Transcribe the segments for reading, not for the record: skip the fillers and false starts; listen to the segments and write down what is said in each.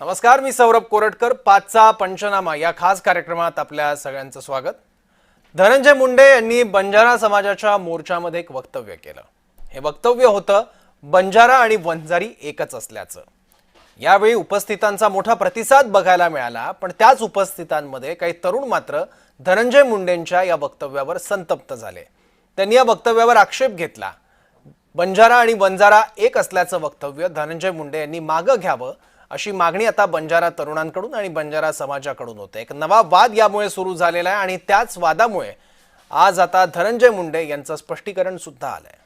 नमस्कार, मी सौरभ कोरटकर. पाचचा पंचनामा या खास कार्यक्रमात आपल्या सगळ्यांचं स्वागत. धनंजय मुंडे यांनी बंजारा समाजाच्या मोर्चामध्ये एक वक्तव्य केलं. हे वक्तव्य होतं बंजारा आणि वंजारी एकच असल्याचं. यावेळी उपस्थितांचा मोठा प्रतिसाद बघायला मिळाला, पण त्याच उपस्थितांमध्ये काही तरुण मात्र धनंजय मुंडेंच्या या वक्तव्यावर संतप्त झाले. त्यांनी या वक्तव्यावर आक्षेप घेतला. बंजारा आणि वंजारा एक असल्याचं वक्तव्य धनंजय मुंडे यांनी मागं घ्यावं अशी मागणी आता बंजारा तरुणांकडून आणि बंजारा समाजाकडून होते. एक नवा वाद यामुळे सुरू झालेला आहे आणि त्याच वादामुळे आज आता धनंजय मुंडे यांचं स्पष्टीकरण सुद्धा आलंय.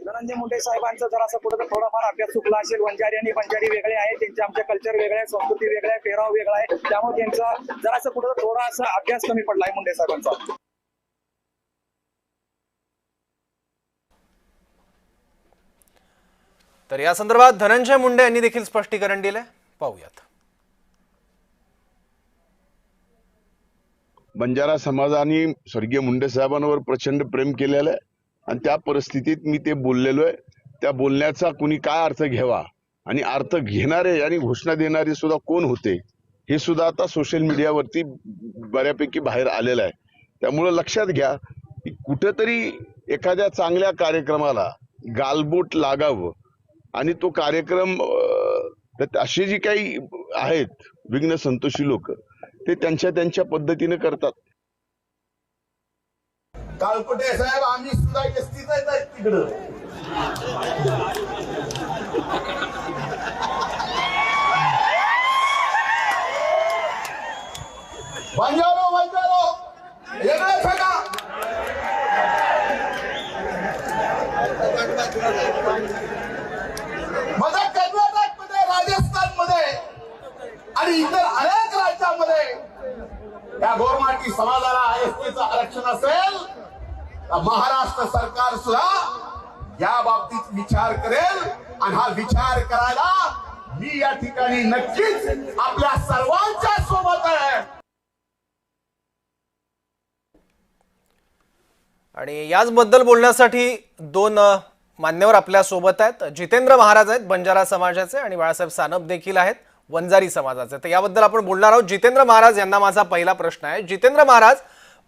धनंजय मुंडे साहेबांचं जरासं कुठं थोडाफार अभ्यास चुकला असेल. वंजारी आणि बंजारी वेगळे आहे, त्यांचे आमचे कल्चर वेगळे आहे, संस्कृती वेगळी आहे, पेहराव वेगळा आहे. त्यामुळे त्यांचा जरासं कुठं थोडासा अभ्यास कमी पडलाय मुंडे साहेबांचा. तर या संदर्भात धनंजय मुंडे यांनी देखील स्पष्टीकरण दिलंय. पाहूयात. बंजारा समाजाने स्वर्गीय मुंडे साहेबांवर प्रचंड प्रेम केलेलं आहे आणि त्या परिस्थितीत मी ते बोललेलो आहे. त्या बोलण्याचा कुणी काय अर्थ घ्यावा आणि अर्थ घेणारे आणि घोषणा देणारे सुद्धा कोण होते हे सुद्धा आता सोशल मीडियावरती बऱ्यापैकी बाहेर आलेलं आहे. त्यामुळे लक्षात घ्या की कुठेतरी एखाद्या चांगल्या कार्यक्रमाला गालबोट लागावं आणि तो कार्यक्रम असे जी काही आहेत विघ्न संतोषी लोक ते त्यांच्या पद्धतीने करतात. कालपटे साहेब आम्ही सुद्धा एसटीच आहेत तिकडं. बंजारो वेगळं सांगा. माझा कर्नाटकमध्ये, राजस्थानमध्ये आणि इतर अनेक राज्यांमध्ये त्या गोरमाटी समाजाला एसटीचं आरक्षण असेल तर महाराष्ट्र सरकार सुद्धा या बाबतीत विचार करेल आणि हा विचार करायला मी या ठिकाणी नक्कीच आपल्या सर्वांच्या सोबत आहे. आणि याचबद्दल बोलण्यासाठी दोन मान्यवर आपल्या सोबत आहेत. जितेंद्र महाराज आहेत बंजारा समाजाचे आणि बाळासाहेब सानप देखील आहेत वंजारी समाजाचे. तर याबद्दल आपण बोलणार आहोत. जितेंद्र महाराज यांना माझा पहिला प्रश्न आहे. जितेंद्र महाराज,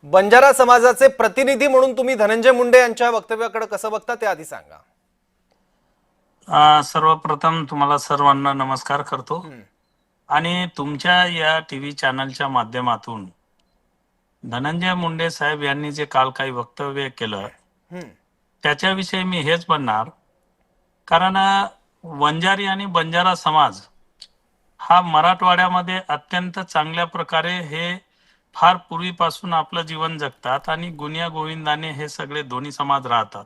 बंजारा समाजाचे प्रतिनिधी म्हणून तुम्ही धनंजय मुंडे यांच्या वक्तव्याकडे कसं बघता ते आधी सांगा. सर्वप्रथम तुम्हाला सर्वांना नमस्कार करतो आणि तुमच्या या टीव्ही चॅनलच्या माध्यमातून धनंजय मुंडे साहेब यांनी जे काल काही वक्तव्य केलं त्याच्याविषयी मी हेच म्हणणार, कारण वंजारी आणि बंजारा समाज हा मराठवाड्यामध्ये अत्यंत चांगल्या प्रकारे हे फार पूर्वीपासून आपलं जीवन जगतात आणि गुन्ह्या गोविंदाने हे सगळे दोन्ही समाज राहतात.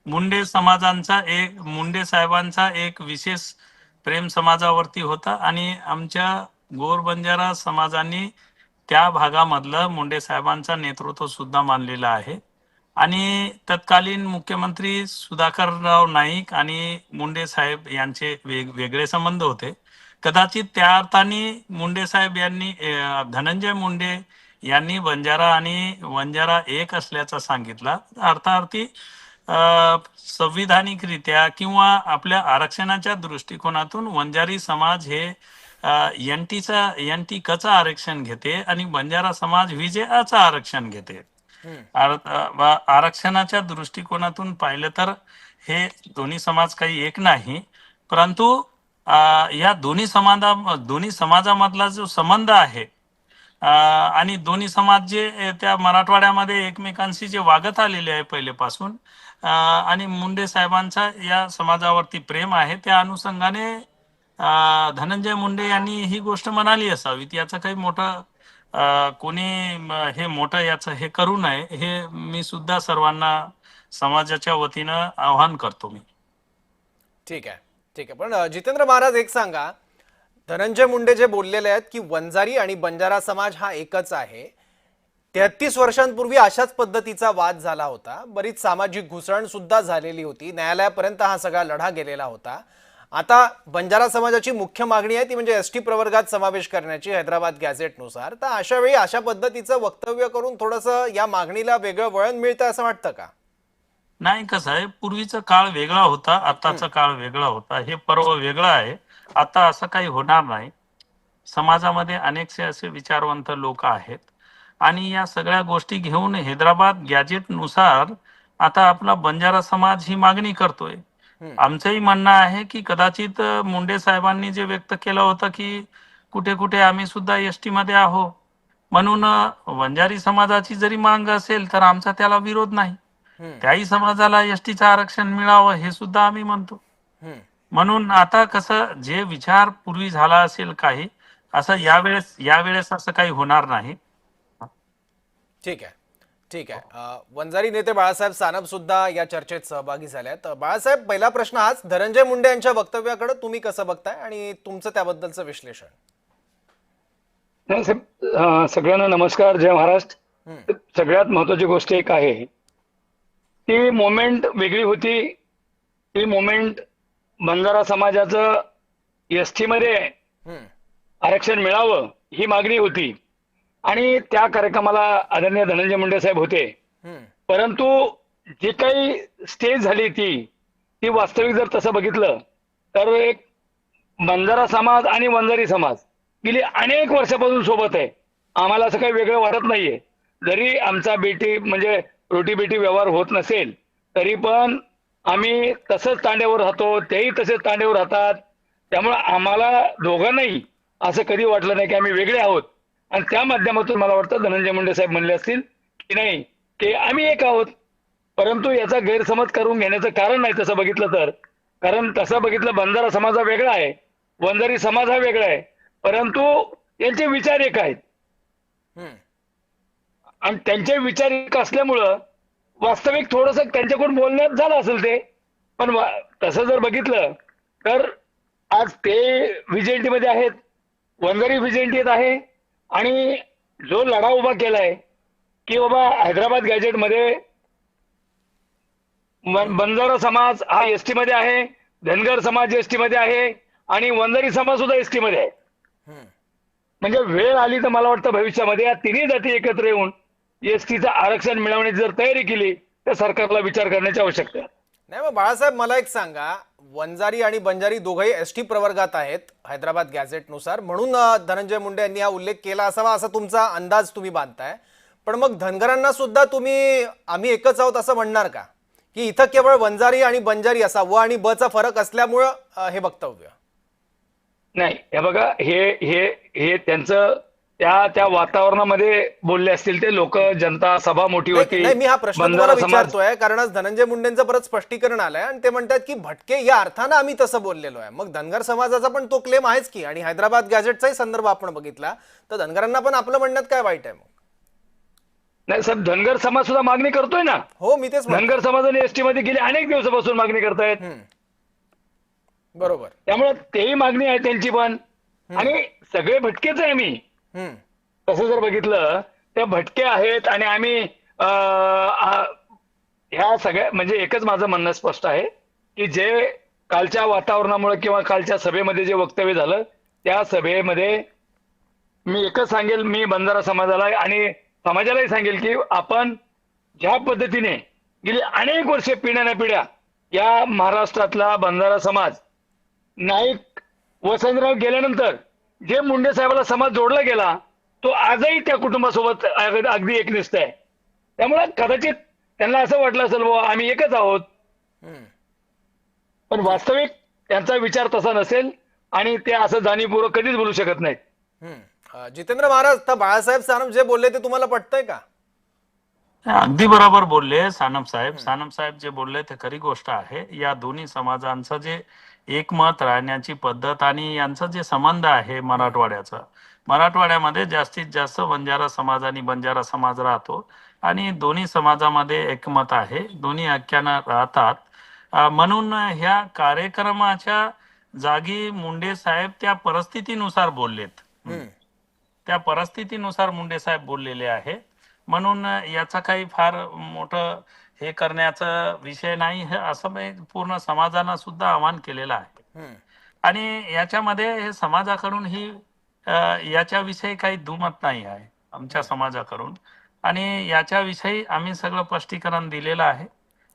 मुंडे समाजांचा मुंडे साहेबांचा एक विशेष प्रेम समाजावरती होता आणि आमच्या गोर बंजारा समाजांनी त्या भागामधलं मुंडे साहेबांचा नेतृत्व सुद्धा मानलेलं आहे. आणि तत्कालीन मुख्यमंत्री सुधाकरराव नाईक आणि मुंडे साहेब यांचे वेगळे संबंध होते. कदाचित त्या अर्थाने मुंडे साहेब यांनी धनंजय मुंडे यांनी बंजारा आणि वंजारा एक असल्याचं सांगितलं. अर्थार्थी संविधानिकरित्या किंवा आपल्या आरक्षणाच्या दृष्टिकोनातून वंजारी समाज हे एनटी कचं आरक्षण घेते आणि बंजारा समाज विजयाचं आरक्षण घेते. आरक्षणाच्या दृष्टिकोनातून पाहिलं तर हे दोन्ही समाज काही एक नाही, परंतु या दोन्ही समाजामधला जो संबंध आहे आणि दोन्ही समाज जे त्या मराठवाड्यामध्ये एकमेकांशी जे वागत आलेले आहे पहिलेपासून आणि मुंडे साहेबांचा या समाजावरती प्रेम आहे, त्या अनुषंगाने धनंजय मुंडे यांनी ही गोष्ट म्हणाली असावी. याचं काही मोठं कोणी हे मोठं याचं हे करू नये, हे मी सुद्धा सर्वांना समाजाच्या वतीनं आवाहन करतो. मी ठीक आहे. पण जितेंद्र महाराज एक सांगा, धनंजय मुंडे जे बोललेले आहेत की वंजारी आणि बंजारा समाज हा एकच आहे, 33 वर्षांपूर्वी अशाच पद्धतीचा वाद झाला होता. बरीच सामाजिक घुसळण सुद्धा झालेली होती. न्यायालयापर्यंत हा सगळा लढा गेलेला होता आता बंजारा समाजाची मुख्य मागणी आहे ती म्हणजे एसटी प्रवर्गात समावेश करण्याची हैदराबाद गॅझेटनुसार. तर अशा वेळी अशा पद्धतीचं वक्तव्य करून थोडंसं या मागणीला वेगळं वळण मिळतं असं वाटतं का? नाही, कसं आहे, पूर्वीचा काळ वेगळा होता, आताचा काळ वेगळा होता. हे पर्व वेगळं आहे. आता असं काही होणार नाही. समाजामध्ये अनेकसे असे विचारवंत लोक आहेत आणि या सगळ्या गोष्टी घेऊन हैदराबाद गॅजेटनुसार आता आपला बंजारा समाज ही मागणी करतोय. आमचंही म्हणणं आहे की कदाचित मुंडे साहेबांनी जे व्यक्त केलं होतं की कुठे कुठे आम्ही सुद्धा एसटी मध्ये आहो, म्हणून वंजारी समाजाची जरी मांग असेल तर आमचा त्याला विरोध नाही. त्याही समाजाला एसटीचं आरक्षण मिळावं हे सुद्धा आम्ही म्हणतो. म्हणून आता कसं, जे विचार पूर्वी झाला असेल काही, असं यावेळेस असं काही होणार नाही. ठीक आहे, ठीक आहे. वंजारी नेते बाळासाहेब सानप सुद्धा या चर्चेत सहभागी झाल्यात. बाळासाहेब, पहिला प्रश्न हाच, धनंजय मुंडे यांच्या वक्तव्याकडे तुम्ही कसं बघताय आणि तुमचं त्याबद्दलचं विश्लेषण? नाही साहेब, सगळ्यांना नमस्कार, जय महाराष्ट्र. सगळ्यात महत्वाची गोष्ट एक आहे, ती मोमेंट वेगळी होती. ती मोमेंट बंजारा समाजाचं एसटी मध्ये आरक्षण मिळावं ही मागणी होती आणि त्या कार्यक्रमाला आदरणीय धनंजय मुंडे साहेब होते. परंतु जी काही स्टेज झाली ती वास्तविक जर तसं बघितलं तर एक बंजारा समाज आणि वंजारी समाज गेली अनेक वर्षापासून सोबत आहे. आम्हाला असं काही वेगळं वाटत नाहीये. जरी आमचा बेटी म्हणजे रोटी बेटी व्यवहार होत नसेल तरी पण आम्ही तसंच तांड्यावर राहतो, तेही तसेच तांड्यावर राहतात. त्यामुळे आम्हाला दोघांनाही असं कधी वाटलं नाही की आम्ही वेगळे आहोत. आणि त्या माध्यमातून मला वाटतं धनंजय मुंडे साहेब म्हणले असतील की नाही की आम्ही एक आहोत. परंतु याचा गैरसमज करून घेण्याचं कारण नाही तसं बघितलं तर. कारण तसं बघितलं बंजारा समाज हा वेगळा आहे, वंजारी समाज हा वेगळा आहे, परंतु यांचे विचार एक आहेत. आणि त्यांचे विचार एक असल्यामुळं वास्तविक थोडंसं त्यांच्याकडून बोलण्यात झालं असेल ते. पण तसं जर बघितलं तर आज ते व्हिजेंटी मध्ये आहेत, वंजारी व्हिजेंटीत आहे आणि जो लढा उभा केलाय की बाबा हैदराबाद गॅजेट मध्ये बंजारा समाज हा एसटी मध्ये आहे, धनगर समाज एसटी मध्ये आहे आणि वंजारी समाज सुद्धा एसटी मध्ये आहे. म्हणजे वेळ आली तर मला वाटतं भविष्यामध्ये या तिन्ही जाती एकत्र येऊन एसटीचं आरक्षण मिळवण्याची जर तयारी केली तर सरकारला विचार करण्याची आवश्यकता आहे. नाही, मग बाळासाहेब मला एक सांगा, वंजारी आणि बंजारी दोघंही एसटी प्रवर्गात आहेत हैदराबाद गॅझेटनुसार, म्हणून धनंजय मुंडे यांनी हा उल्लेख केला असावा असा तुमचा अंदाज तुम्ही बांधताय. पण मग धनगरांना सुद्धा तुम्ही आम्ही एकच आहोत असं म्हणणार का, की इथं केवळ वंजारी आणि बंजारी असा व आणि ब चा फरक असल्यामुळं हे वक्तव्य? नाही, हे बघा, हे त्यांचं त्या वातावरणामध्ये बोलले असतील ते लोक. जनता सभा मोठी होती. नाही, मी हा प्रश्न तुम्हाला विचारतोय कारण आज धनंजय मुंडेंचं परत स्पष्टीकरण आलंय आणि ते म्हणतात की भटके या अर्थानं आम्ही तसं बोललेलो आहे. मग धनगर समाजाचा पण तो क्लेम आहेच की, आणि हैदराबाद गॅझेटचाही संदर्भ आपण बघितला तर धनगरांना पण आपलं म्हणण्यात काय वाईट आहे? मग नाही साहेब, धनगर समाज सुद्धा मागणी करतोय ना. हो, मी तेच धनगर समाजाने एसटी मध्ये गेले अनेक दिवसापासून मागणी करतायत. बरोबर. त्यामुळे तेही मागणी आहे त्यांची पण. आणि सगळे भटकेच आहे आम्ही. तसं जर बघितलं त्या भटके आहेत आणि आम्ही ह्या सगळ्या म्हणजे एकच माझं म्हणणं स्पष्ट आहे की जे कालच्या वातावरणामुळे किंवा कालच्या सभेमध्ये जे वक्तव्य झालं त्या सभेमध्ये मी एकच सांगेल, मी बंजारा समाजाला आणि समाजालाही सांगेल की आपण ज्या पद्धतीने गेली अनेक वर्षे पिढ्या या महाराष्ट्रातला बंजारा समाज नाईक वसंतराव गेल्यानंतर जे मुंडे साहेबाला समाज जोडला गेला तो आजही त्या कुटुंबासोबत अगदी एकनिष्ठ आहे. त्यामुळे कदाचित त्यांना असं वाटलं असेल आम्ही एकच आहोत, पण वास्तविक त्यांचा विचार तसा नसेल आणि ते असं जाणीवपूर्वक कधीच बोलू शकत नाहीत. जितेंद्र महाराज, तर बाळासाहेब सानप जे बोलले ते तुम्हाला पटतंय का? अगदी बरोबर बोलले सानप साहेब जे बोलले ते खरी गोष्ट आहे. या दोन्ही समाजांचं जे एकमत राहण्याची पद्धत आणि यांचा जे संबंध आहे मराठवाड्यामध्ये जास्तीत जास्त बंजारा समाज आणि बंजारा समाज राहतो आणि दोन्ही समाजामध्ये एकमत आहे, दोन्ही ऐक्यानं राहतात. म्हणून ह्या कार्यक्रमाच्या जागी मुंडे साहेब त्या परिस्थितीनुसार बोललेत. त्या परिस्थितीनुसार मुंडे साहेब बोललेले आहेत. म्हणून याचा काही फार मोठं हे करण्याचा विषय नाही, हे असं मी पूर्ण समाजानं सुद्धा आवाहन केलेलं आहे. आणि याच्यामध्ये हे समाजाकडून ही याच्याविषयी काही दुमत नाही आहे आमच्या समाजाकडून. आणि याच्याविषयी आम्ही सगळं स्पष्टीकरण दिलेलं आहे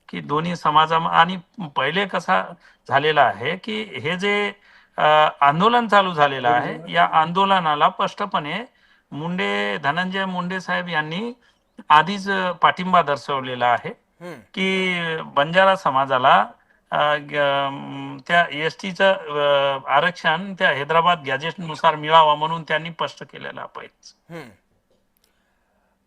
की दोन्ही समाजा आणि पहिले कसा झालेला आहे की हे जे आंदोलन चालू झालेलं आहे या आंदोलनाला स्पष्टपणे धनंजय मुंडे साहेब यांनी आधीच पाठिंबा दर्शवलेला आहे की बंजारा समाजाला त्या एसटीचं आरक्षण त्या हैदराबाद गॅजेटनुसार मिळावं म्हणून त्यांनी स्पष्ट केलेलं पाहिजे.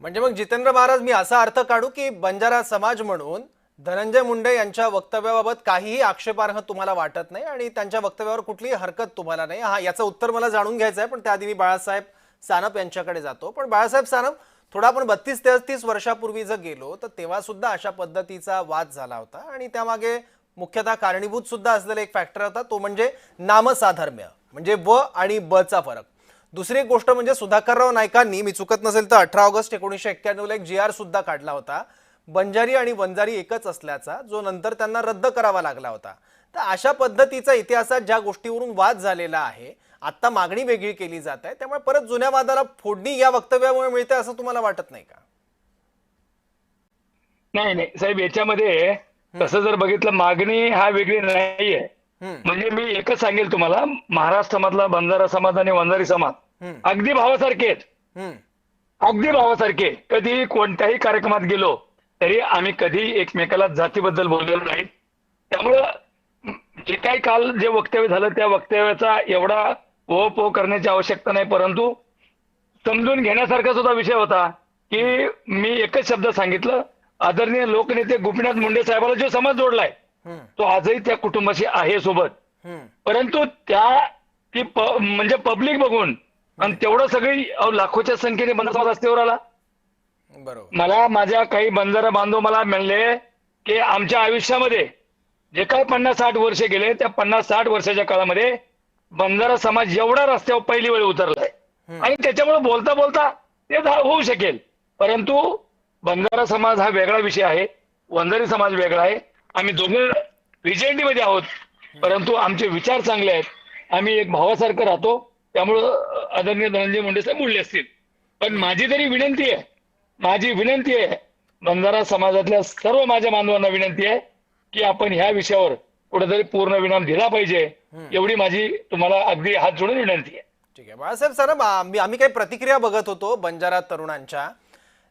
म्हणजे मग जितेंद्र महाराज, मी असा अर्थ काढू की बंजारा समाज म्हणून धनंजय मुंडे यांच्या वक्तव्याबाबत काहीही आक्षेपार्ह तुम्हाला वाटत नाही आणि त्यांच्या वक्तव्यावर कुठलीही हरकत तुम्हाला नाही. हा, याचं उत्तर मला जाणून घ्यायचं आहे, पण त्याआधी मी बाळासाहेब सानप यांच्याकडे जातो. पण बाळासाहेब सानप, थोडा आपण 32-33 वर्षापूर्वी जर गेलो तर तेव्हा सुद्धा अशा पद्धतीचा वाद झाला होता आणि त्यामागे मुख्यतः कारणीभूत सुद्धा असलेला एक फॅक्टर होता, तो म्हणजे नामसाधर्म्य, म्हणजे व आणि ब चा फरक. दुसरी एक गोष्ट म्हणजे सुधाकरराव नाईकांनी, मी चुकत नसेल तर 18 ऑगस्ट 1991 ला एक GR सुद्धा काढला होता बंजारी आणि वंजारी एकच असल्याचा, जो नंतर त्यांना रद्द करावा लागला होता. तर अशा पद्धतीचा इतिहासात ज्या गोष्टीवरून वाद झालेला आहे, आता मागणी वेगळी केली जात आहे, त्यामुळे परत जुन्या वादाला फोडणी या वक्तव्यामुळे मिळते असं तुम्हाला वाटत नाही का? नाही नाही साहेब, याच्यामध्ये तसं जर बघितलं मागणी हा वेगळी नाहीये. म्हणजे मी एकच सांगेल तुम्हाला, महाराष्ट्रामधला बंजारा समाज आणि वंजारी समाज अगदी भावासारखे आहेत. अगदी भावासारखे. कधी कोणत्याही कार्यक्रमात गेलो तरी आम्ही कधी एकमेकाला जातीबद्दल बोललेलो नाही. त्यामुळं जे काही काल जे वक्तव्य झालं त्या वक्तव्याचा एवढा ओपो करण्याची आवश्यकता नाही, परंतु समजून घेण्यासारखा सुद्धा विषय होता की मी एकच शब्द सांगितलं, आदरणीय लोकनेते गोपीनाथ मुंडे साहेबाला जो समाज जोडलाय तो आजही त्या कुटुंबाशी आहे सोबत. परंतु म्हणजे पब्लिक बघून आणि तेवढं सगळी लाखोच्या संख्येने बंजारा समाज रस्त्यावर आला. बरोबर. मला माझ्या काही बंजारा बांधव मला म्हणले की आमच्या आयुष्यामध्ये जे काही 50-60 वर्ष गेले त्या 50-60 वर्षाच्या काळामध्ये बंजारा समाज एवढा रस्त्यावर पहिली वेळ उतरलाय आणि त्याच्यामुळे बोलता बोलता ते होऊ शकेल. परंतु बंजारा समाज हा वेगळा विषय आहे, वंजारी समाज वेगळा आहे. आम्ही दोघं व्हिजेंटीमध्ये आहोत, परंतु आमचे विचार चांगले आहेत. आम्ही एक भावासारखं राहतो. त्यामुळं आदरणीय धनंजय मुंडे साहेब बोलले असतील. पण माझी विनंती आहे बंजारा समाजातल्या सर्व माझ्या बांधवांना विनंती आहे की आपण ह्या विषयावर कुठेतरी पूर्ण विराम दिला पाहिजे, एवढी माझी तुम्हाला अगदी हात जोडून विनंती आहे. ठीक आहे बाळासाहेब सानप, आम्ही काही प्रतिक्रिया बघत होतो बंजारा तरुणांच्या,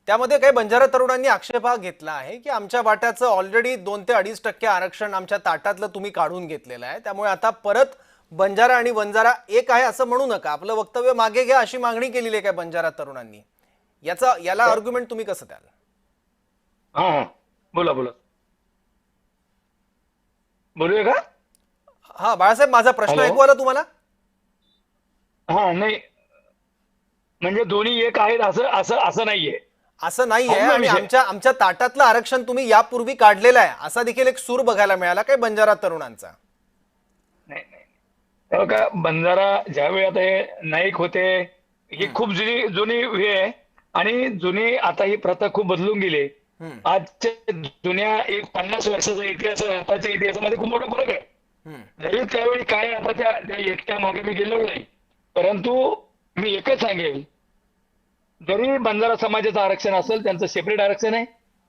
त्यामध्ये काही बंजारा तरुणांनी आक्षेप हा घेतला आहे की आमच्या वाट्याचं ऑलरेडी 2 ते 2.5% आरक्षण आमच्या ताटातलं तुम्ही काढून घेतलेलं आहे, त्यामुळे आता परत बंजारा आणि वंजारा एक आहे असं म्हणू नका, आपलं वक्तव्य मागे घ्या, अशी मागणी केलेली आहे काय बंजारा तरुणांनी. याला आर्ग्युमेंट तुम्ही कसं द्याल? हा, बोला बोलूया का? हा बाळासाहेब, माझा प्रश्न हॅलो? ऐकू आला तुम्हाला? हा, नाही म्हणजे दोन्ही एक आहेत असं नाहीये. असं नाहीये. आणि आमच्या ताटातलं आरक्षण तुम्ही यापूर्वी काढलेलं आहे असा देखील एक सूर बघायला मिळाला काय बंजारा तरुणांचा? नाही का, बंजारा ज्यावेळी आता हे नाईक होते, ही खूप जुनी हे आहे आणि जुनी आता ही प्रथा खूप बदलून गेली. आजच्या जुन्या 50 वर्षाचा इतिहास आताच्या इतिहासामध्ये खूप मोठा फरक आहे. जरी त्यावेळी काय आता त्या एकट्या मागे मी गेलो नाही, परंतु मी एकच सांगेल, जरी बंजारा समाजाचं आरक्षण असेल, त्यांचं सेपरेट आरक्षण आहे,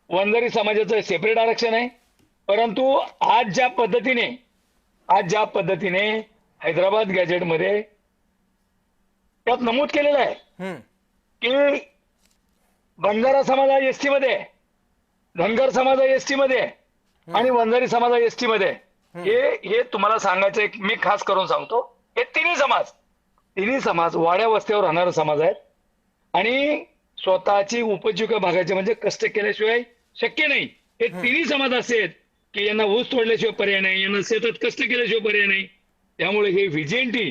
वंजारी समाजाचं सेपरेट आरक्षण आहे, परंतु आज ज्या पद्धतीने हैदराबाद गॅजेटमध्ये त्यात नमूद केलेलं आहे की बंजारा समाज हा एसटी मध्ये, धनगर समाज हा एसटी मध्ये आणि वंजारी समाज हा एसटी मध्ये, हे तुम्हाला सांगायचं एक मी खास करून सांगतो. हे तिन्ही समाज वाड्या वस्त्यावर राहणारा समाज आहेत आणि स्वतःची उपजीविका भागायची म्हणजे कष्ट केल्याशिवाय शक्य नाही. हे तिन्ही समाज असे आहेत की यांना ऊस तोडल्याशिवाय पर्याय नाही, यांना शेतात कष्ट केल्याशिवाय पर्याय नाही. त्यामुळे हे व्हिजेंटी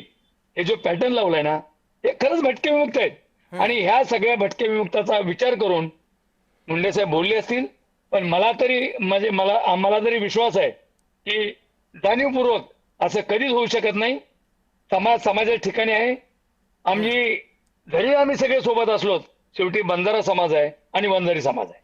हे जो पॅटर्न लावलाय ना, हे खरंच भटके विमुक्त आहेत. आणि ह्या सगळ्या भटके विमुक्ताचा विचार करून मुंडे साहेब बोलले असतील. पण मला तरी विश्वास आहे की जाणीवपूर्वक असं कधीच होऊ शकत नाही. समाजाच्या ठिकाणी आहे. जरी आम्ही सगळे सोबत असलो, शेवटी बंजारा समाज आहे आणि वंजारी समाज आहे.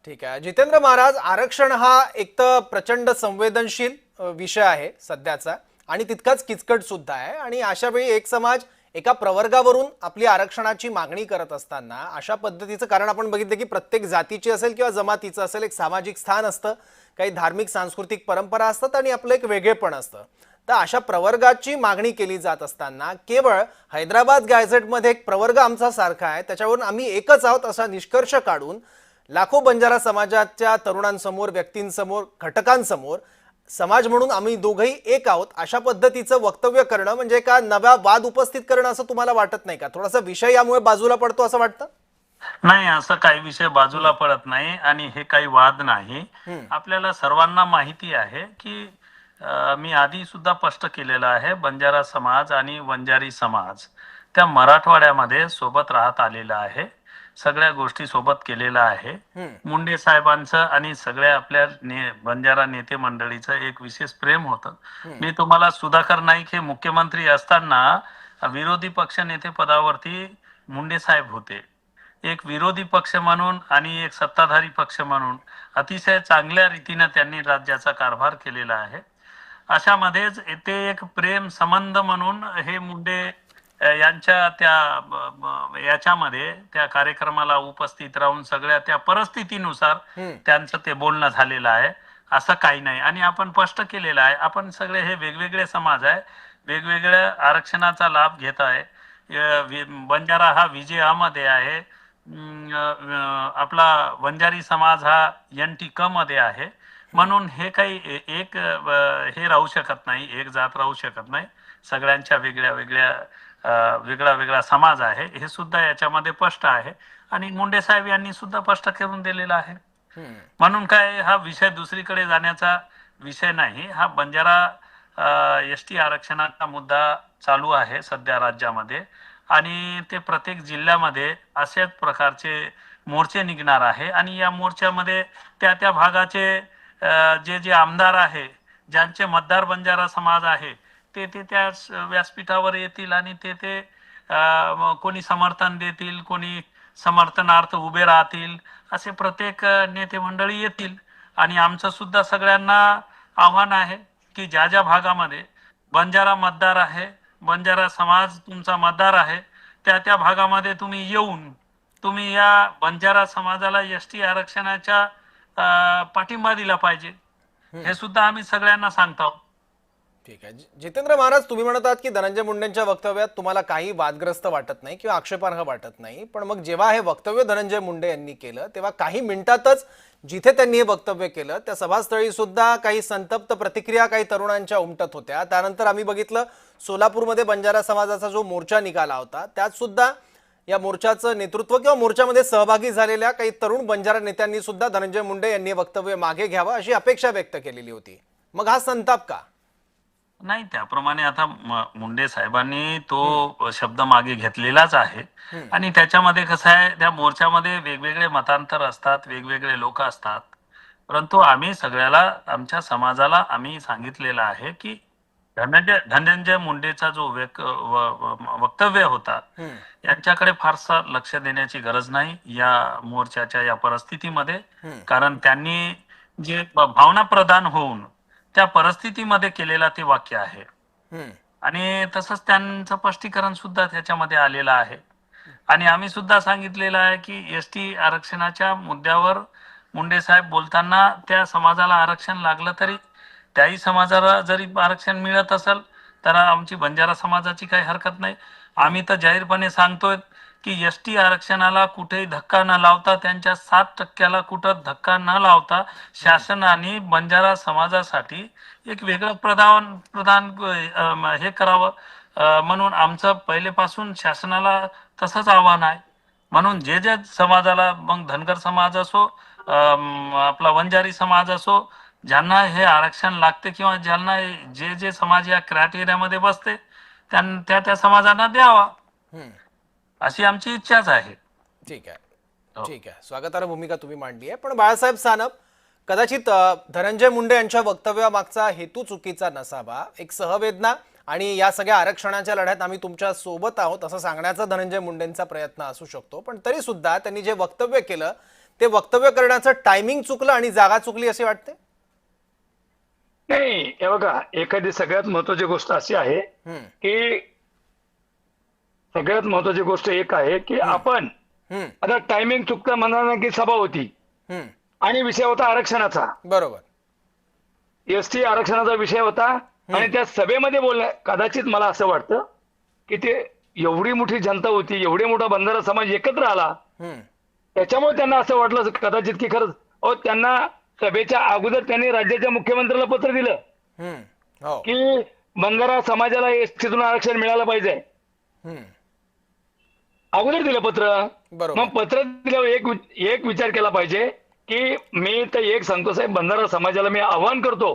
ठीक आहे जितेंद्र महाराज, आरक्षण हा एक तर प्रचंड संवेदनशील विषय आहे सध्याचा आणि तितकाच किचकट सुद्धा आहे. आणि अशा वेळी एक समाज एका प्रवर्गावरून आपली आरक्षणाची मागणी करत असताना अशा पद्धतीचं, कारण आपण बघितलं की प्रत्येक जातीची असेल किंवा जमातीचं असेल एक सामाजिक स्थान असतं, काही धार्मिक सांस्कृतिक परंपरा असतात आणि आपलं एक वेगळेपण असतं. तर अशा प्रवर्गाची मागणी केली जात असताना केवळ हैदराबाद गॅझेटमध्ये एक प्रवर्ग आमचा सारखा आहे, त्याच्यावरून आम्ही एकच आहोत असा निष्कर्ष काढून लाखो बंजारा समाजाच्या तरुणांसमोर, व्यक्तींसमोर, घटकांसमोर समाज म्हणून आम्ही दोघंही एक आहोत अशा पद्धतीचं वक्तव्य करणं म्हणजे का नवा वाद उपस्थित करणं असं तुम्हाला वाटत नाही का? थोडासा विषय यामुळे बाजूला पडतो असं वाटतं? नाही, असं काही विषय बाजूला पडत नाही आणि हे काही वाद नाही. आपल्याला सर्वांना माहिती आहे की मी आधी सुद्धा स्पष्ट केलेलं आहे, बंजारा समाज आणि वंजारी समाज त्या मराठवाड्यामध्ये सोबत राहत आलेला आहे, सगळ्या गोष्टी सोबत केलेल्या आहे. मुंडे साहेबांचं आणि सगळ्या आपल्या बंजारा नेते मंडळीचं एक विशेष प्रेम होतं. मी तुम्हाला सुधाकर नाईक हे मुख्यमंत्री असताना विरोधी पक्ष नेते पदावरती मुंडे साहेब होते. एक विरोधी पक्ष म्हणून आणि एक सत्ताधारी पक्ष म्हणून अतिशय चांगल्या रीतीने त्यांनी राज्याचा कारभार केलेला आहे. अशामध्येच ते एक प्रेम संबंध म्हणून हे मुंडे यांच्या त्या याच्यामध्ये त्या कार्यक्रमाला उपस्थित राहून सगळ्या त्या परिस्थितीनुसार त्यांचं ते बोलणं झालेलं आहे. असं काही नाही. आणि आपण स्पष्ट केलेलं आहे, आपण सगळे हे वेगवेगळे समाज आहे, वेगवेगळ्या आरक्षणाचा लाभ घेत आहे. बंजारा हा विजयामध्ये आहे, आपला वंजारी समाज हा NT क मध्ये आहे. म्हणून हे काही एक हे राहू शकत नाही, एक जात राहू शकत नाही. सगळ्यांच्या वेगळ्या वेगळा समाज आहे, हे सुद्धा याच्यामध्ये स्पष्ट आहे. आणि मुंडे साहेब यांनी सुद्धा स्पष्ट करून दिलेला आहे. म्हणून काय हा विषय दुसरीकडे जाण्याचा विषय नाही. हा बंजारा ST आरक्षणाचा मुद्दा चालू आहे सध्या राज्यामध्ये आणि ते प्रत्येक जिल्ह्यामध्ये अशाच प्रकारचे मोर्चे निघणार आहे. आणि या मोर्चामध्ये त्या भागाचे जे आमदार आहे, ज्यांचे मतदार बंजारा समाज आहे, ते त्या व्यासपीठावर येतील आणि ते कोणी समर्थन देतील, कोणी समर्थनार्थ उभे राहतील, असे प्रत्येक नेते मंडळी येतील. आणि आमचं सुद्धा सगळ्यांना आव्हान आहे की ज्या भागामध्ये बंजारा मतदार आहे, बंजारा समाज तुमचा मतदार आहे, त्या भागामध्ये तुम्ही येऊन तुम्ही या बंजारा समाजाला ST आरक्षणाच्या पाठिंबा दिला पाहिजे, हे सुद्धा आम्ही सगळ्यांना सांगतो. ठीक आहे. जितेंद्र महाराज, तुम्ही म्हणत आहात की धनंजय मुंडेंच्या वक्तव्यात तुम्हाला काही वादग्रस्त वाटत नाही किंवा आक्षेपार्ह वाटत नाही, पण मग जेव्हा हे वक्तव्य धनंजय मुंडे यांनी केलं तेव्हा काही मिनिटातच जिथे त्यांनी हे वक्तव्य केलं त्या सभास्थळी सुद्धा काही संतप्त प्रतिक्रिया काही तरुणांच्या उमटत होत्या. त्यानंतर आम्ही बघितलं सोलापूरमध्ये बंजारा समाजाचा जो मोर्चा निघाला होता, त्यात सुद्धा या मोर्चाचं नेतृत्व किंवा मोर्चामध्ये सहभागी झालेल्या काही तरुण बंजारा नेत्यांनी सुद्धा धनंजय मुंडे यांनी वक्तव्य मागे घ्यावं अशी अपेक्षा व्यक्त केलेली होती. मग हा संताप का? नाही, त्याप्रमाणे आता मुंडे साहेबांनी तो शब्द मागे घेतलेलाच आहे. आणि त्याच्यामध्ये कसं आहे, त्या मोर्चामध्ये वेगवेगळे मतांतर असतात, वेगवेगळे लोक असतात, परंतु आम्ही सगळ्याला आमच्या समाजाला आम्ही सांगितलेलं आहे की धनंजय मुंडेचा जो वक्तव्य होता यांच्याकडे फारसा लक्ष देण्याची गरज नाही या मोर्चाच्या या परिस्थितीमध्ये. कारण त्यांनी जे भावना प्रधान होऊन त्या परिस्थितीमध्ये केलेला ते वाक्य आहे. आणि तसंच त्यांचं स्पष्टीकरण सुद्धा त्याच्यामध्ये आलेलं आहे. आणि आम्ही सुद्धा सांगितलेलं आहे की ST आरक्षणाच्या मुद्द्यावर मुंडे साहेब बोलताना त्या समाजाला आरक्षण लागलं तरी, त्याही समाजाला जरी आरक्षण मिळत असेल तर आमची बंजारा समाजाची काही हरकत नाही. आम्ही तर जाहीरपणे सांगतोय की ST आरक्षणाला कुठेही धक्का न लावता, त्यांच्या 7% कुठं धक्का न लावता शासनाने बंजारा समाजासाठी एक वेगळं प्रदान हे करावं, म्हणून आमचं पहिलेपासून शासनाला तसंच आव्हान आहे. म्हणून जे समाजाला, मग धनगर समाज असो, आपला वंजारी समाज असो, ज्यांना हे आरक्षण लागते किंवा ज्यांना जे समाज या क्रायटेरियामध्ये बसते त्या समाजांना द्यावा, अशी आमची इच्छाच आहे. ठीक आहे, ठीक आहे. स्वागतार्ह भूमिका तुम्ही मांडली आहे. पण बाळासाहेब सानप, कदाचित धनंजय मुंडे यांच्या वक्तव्यामागचा हेतू चुकीचा नसावा. एक सहवेदना आणि या सगळ्या आरक्षणाच्या लढ्यात आम्ही तुमच्या सोबत आहोत असं सांगण्याचा धनंजय मुंडेंचा प्रयत्न असू शकतो. पण तरी सुद्धा त्यांनी जे वक्तव्य केलं ते वक्तव्य करण्याचं टायमिंग चुकलं आणि जागा चुकली असे वाटते? नाही, हे बघा, एखादी सगळ्यात महत्वाची गोष्ट अशी आहे हम्म, की सगळ्यात महत्वाची गोष्ट एक आहे की आपण हम्म, आता टायमिंग चुकता म्हणा की सभा होती हम्म, आणि विषय होता आरक्षणाचा. बरोबर. एसटी आरक्षणाचा विषय होता आणि त्या सभेमध्ये बोलण्या कदाचित मला असं वाटतं की ते एवढी मोठी जनता होती, एवढे मोठा बंजारा समाज एकत्र आला, हम्म, त्याच्यामुळे त्यांना असं वाटलं कदाचित की खरंच त्यांना सभेच्या अगोदर त्यांनी राज्याच्या मुख्यमंत्र्याला पत्र दिलं हम्म, हो, की बंजारा समाजाला एसटीतून आरक्षण मिळालं पाहिजे. हम्म, अगोदर दिलं पत्र. बरोबर. मग पत्र दिल्यावर एक विचार केला पाहिजे की मी तर एक सांगतो साहेब, बंजारा समाजाला मी आवाहन करतो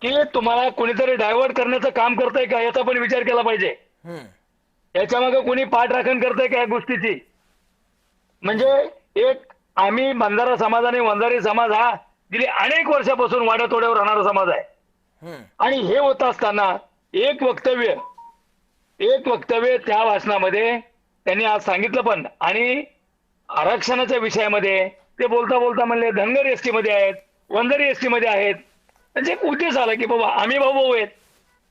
की तुम्हाला कोणीतरी डायव्हर्ट करण्याचं काम करतंय का याचा पण विचार केला पाहिजे. हम्म, याच्या मागे कोणी पाठराखण करतंय का या गोष्टीची. म्हणजे आम्ही बंजारा समाज आणि वंजारी समाज हा गेली अनेक वर्षापासून वाड्यातोड्यावर राहणारा समाज आहे. हम्म, आणि हे होत असताना एक वक्तव्य त्या भाषणामध्ये त्यांनी आज सांगितलं पण, आणि आरक्षणाच्या विषयामध्ये ते बोलता बोलता म्हणले धनगर एसटी मध्ये आहेत, वंजारी एसटी मध्ये आहेत. म्हणजे एक उद्देश आला की बाबा आम्ही भाऊ आहेत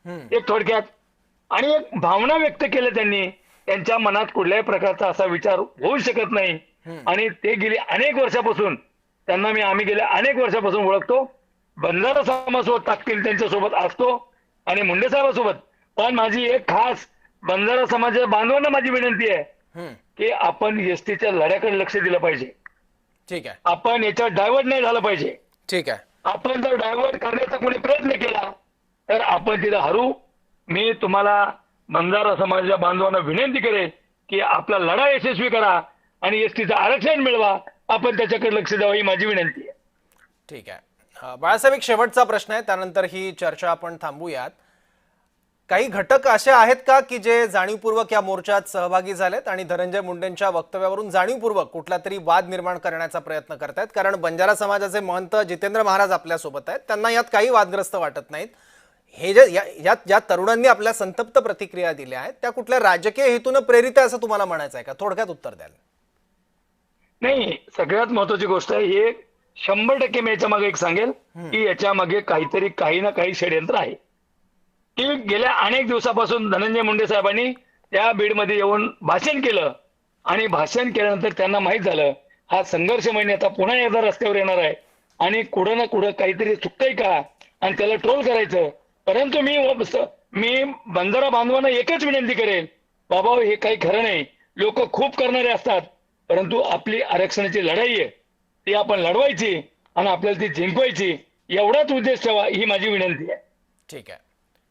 हम्म, एक थोडक्यात. आणि एक भावना व्यक्त केल्या त्यांनी. त्यांच्या मनात कुठल्याही प्रकारचा असा विचार होऊ शकत नाही. आणि ते गेली अनेक वर्षापासून त्यांना आम्ही गेल्या अनेक वर्षापासून ओळखतो. बंजारा समाजासोबत ताकदीने त्यांच्यासोबत असतो आणि मुंडे साहेबांसोबत. पण माझी एक खास बंजारा समाजाच्या बांधवांना माझी विनंती आहे हम्म, की आपण एसटीच्या लढ्याकडे लक्ष दिलं पाहिजे. ठीक आहे, आपण याच्यात डायव्हर्ट नाही झालं पाहिजे. ठीक आहे. आपण जर डायव्हर्ट करण्याचा कोणी प्रयत्न केला तर आपण तिथे हरू. मी तुम्हाला बंजारा समाजाच्या बांधवांना विनंती करेन की आपला लढा यशस्वी करा आणि एसटीचं आरक्षण मिळवा. आपण त्याच्याकडे लक्ष द्यावं ही माझी विनंती आहे. ठीक आहे. बाळासाहेब, एक शेवटचा प्रश्न आहे, त्यानंतर ही चर्चा आपण थांबूयात. काही घटक असे आहेत का की जे जाणीवपूर्वक या मोर्चात सहभागी झालेत आणि धनंजय मुंडेंच्या वक्तव्यावरून जाणीवपूर्वक कुठला तरी वाद निर्माण करण्याचा प्रयत्न करतायत? कारण बंजारा समाजाचे महंत जितेंद्र महाराज आपल्या सोबत आहेत, त्यांना यात काही वादग्रस्त वाटत नाहीत. हे जे या तरुणांनी आपल्या संतप्त प्रतिक्रिया दिल्या आहेत त्या कुठल्या राजकीय हेतून प्रेरित आहे असं तुम्हाला म्हणायचं आहे का? थोडक्यात उत्तर द्याल. नाही, सगळ्यात महत्वाची गोष्ट आहे हे 100% मी याच्या मागे एक सांगेल की याच्या मागे काहीतरी काही ना काही षडयंत्र आहे. की गेल्या अनेक दिवसापासून धनंजय मुंडे साहेबांनी त्या बीडमध्ये येऊन भाषण केलं आणि भाषण केल्यानंतर त्यांना माहित झालं हा संघर्ष महिने आता पुन्हा एकदा रस्त्यावर येणार आहे आणि कुठं ना कुठं काहीतरी चुकतंय का आणि त्याला ट्रोल करायचं. परंतु मी बंजारा बांधवांना एकच विनंती करेन, बाबा हे काही खरं नाही. लोक खूप करणारे असतात, परंतु आपली आरक्षणाची लढाई आहे ती आपण लढवायची आणि आपल्याला ती जिंकवायची, एवढाच उद्देश ठेवा ही माझी विनंती आहे. ठीक आहे,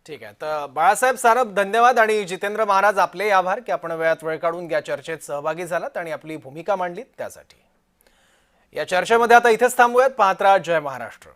ठीक आहे. तर बाळासाहेब सारब धन्यवाद आणि जितेंद्र महाराज आपले आभार की आपण वेळात वेळ काढून या चर्चेत सहभागी झालात आणि आपली भूमिका मांडलीत त्यासाठी. या चर्चेमध्ये आता इथेच थांबूयात. पाहत राहा जय महाराष्ट्र.